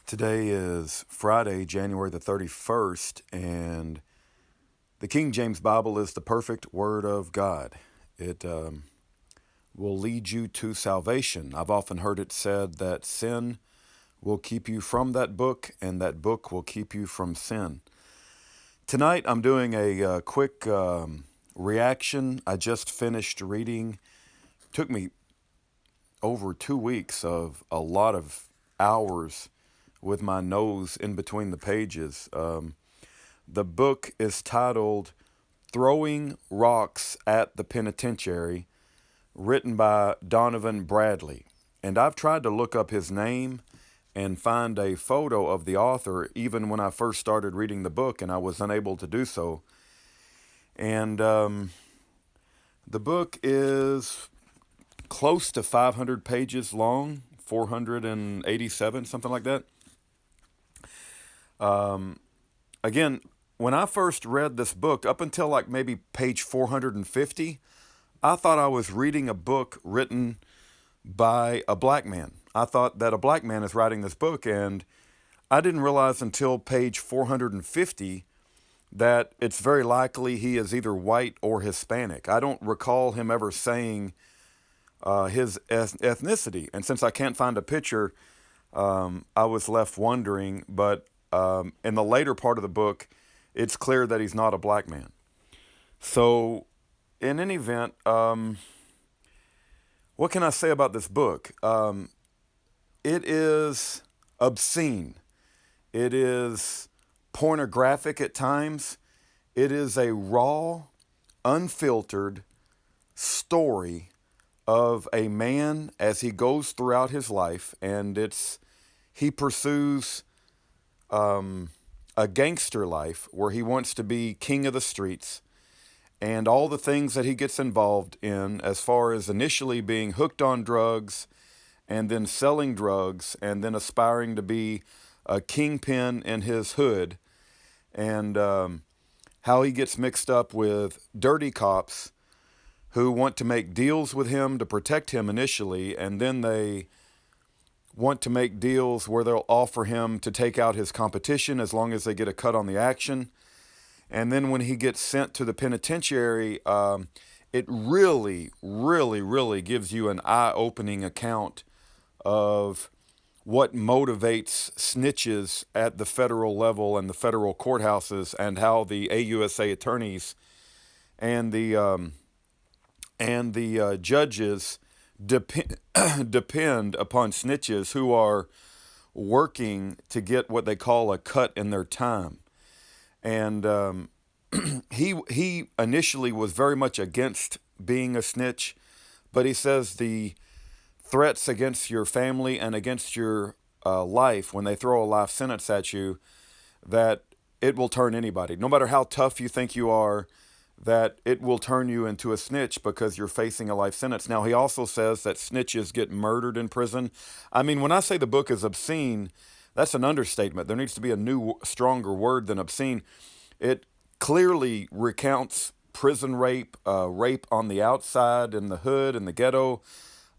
Today is Friday, January the 31st, and the King James Bible is the perfect Word of God. It will lead you to salvation. I've often heard it said that sin will keep you from that book, and that book will keep you from sin. Tonight, I'm doing a quick reaction. I just finished reading. Took me over 2 weeks of a lot of hours with my nose in between the pages. The book is titled Throwing Rocks at the Penitentiary, written by Donavon Bradley. And I've tried to look up his name and find a photo of the author even when I first started reading the book, and I was unable to do so. And the book is close to 500 pages long, 487, something like that. Again, when I first read this book, up until like maybe page 450, I thought I was reading a book written by a black man. I thought that a black man is writing this book, and I didn't realize until page 450 that it's very likely he is either white or Hispanic. I don't recall him ever saying his ethnicity, and since I can't find a picture, I was left wondering, but in the later part of the book, it's clear that he's not a black man. So, in any event, what can I say about this book? It is obscene. It is pornographic at times. It is a raw, unfiltered story of a man as he goes throughout his life, and he pursues a gangster life where he wants to be king of the streets, and all the things that he gets involved in, as far as initially being hooked on drugs and then selling drugs and then aspiring to be a kingpin in his hood, and how he gets mixed up with dirty cops who want to make deals with him to protect him initially, and then they want to make deals where they'll offer him to take out his competition as long as they get a cut on the action. And then when he gets sent to the penitentiary, it really, really, really gives you an eye-opening account of what motivates snitches at the federal level and the federal courthouses, and how the AUSA attorneys and the judges depend upon snitches who are working to get what they call a cut in their time. And he initially was very much against being a snitch, but he says the threats against your family and against your life, when they throw a life sentence at you, that it will turn anybody, no matter how tough you think you are, that it will turn you into a snitch because you're facing a life sentence. Now, he also says that snitches get murdered in prison. I mean, when I say the book is obscene, that's an understatement. There needs to be a new, stronger word than obscene. It clearly recounts prison rape, rape on the outside, in the hood, in the ghetto,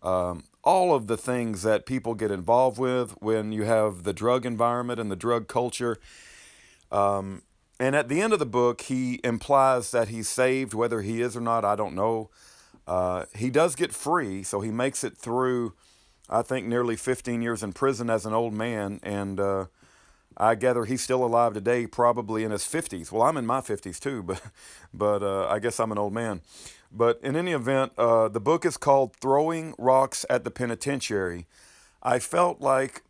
all of the things that people get involved with when you have the drug environment and the drug culture. And at the end of the book, he implies that he's saved. Whether he is or not, I don't know. He does get free, so he makes it through, I think, nearly 15 years in prison as an old man. And I gather he's still alive today, probably in his 50s. Well, I'm in my 50s too, but I guess I'm an old man. But in any event, the book is called Throwing Rocks at the Penitentiary. I felt like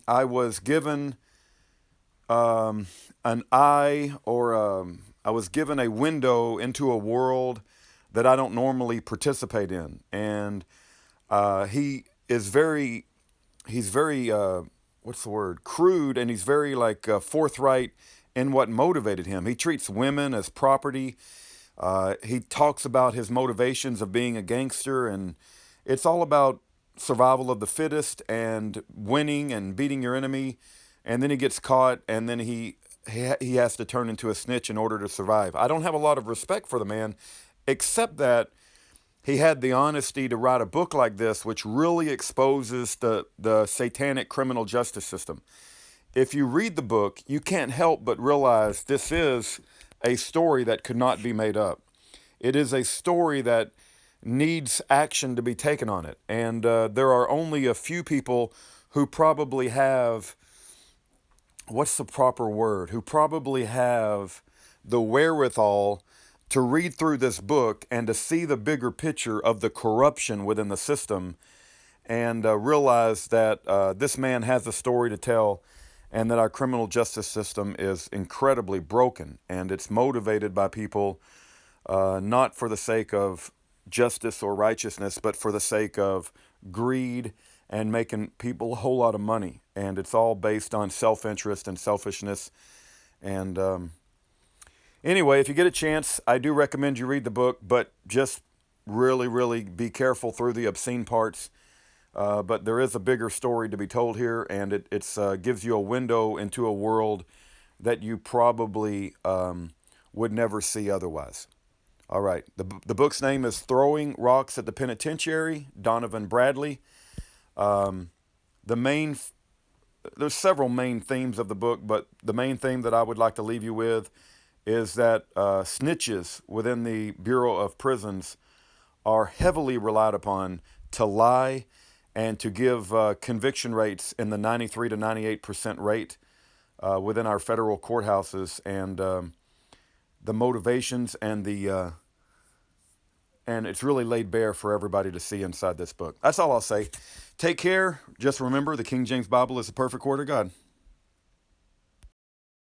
I was given an eye, or I was given a window into a world that I don't normally participate in. And he's very, what's the word, crude, and he's very forthright in what motivated him. He treats women as property. He talks about his motivations of being a gangster, and it's all about survival of the fittest and winning and beating your enemy. And then he gets caught, and then he has to turn into a snitch in order to survive. I don't have a lot of respect for the man, except that he had the honesty to write a book like this, which really exposes the satanic criminal justice system. if you read the book, you can't help but realize this is a story that could not be made up. It is a story that needs action to be taken on it. And there are only a few people who probably have, what's the proper word, who probably have the wherewithal to read through this book and to see the bigger picture of the corruption within the system and realize that this man has a story to tell and that our criminal justice system is incredibly broken and it's motivated by people not for the sake of justice or righteousness, but for the sake of greed and making people a whole lot of money. And it's all based on self-interest and selfishness. And anyway, if you get a chance, I do recommend you read the book, but just really, really be careful through the obscene parts. But there is a bigger story to be told here, and it gives you a window into a world that you probably would never see otherwise. All right. The book's name is Throwing Rocks at the Penitentiary, Donavon Bradley. The main, there's several main themes of the book, but the main theme that I would like to leave you with is that snitches within the Bureau of Prisons are heavily relied upon to lie and to give conviction rates in the 93 to 98% rate within our federal courthouses, and the motivations and it's really laid bare for everybody to see inside this book. That's all I'll say. Take care. Just remember, the King James Bible is the perfect word of God.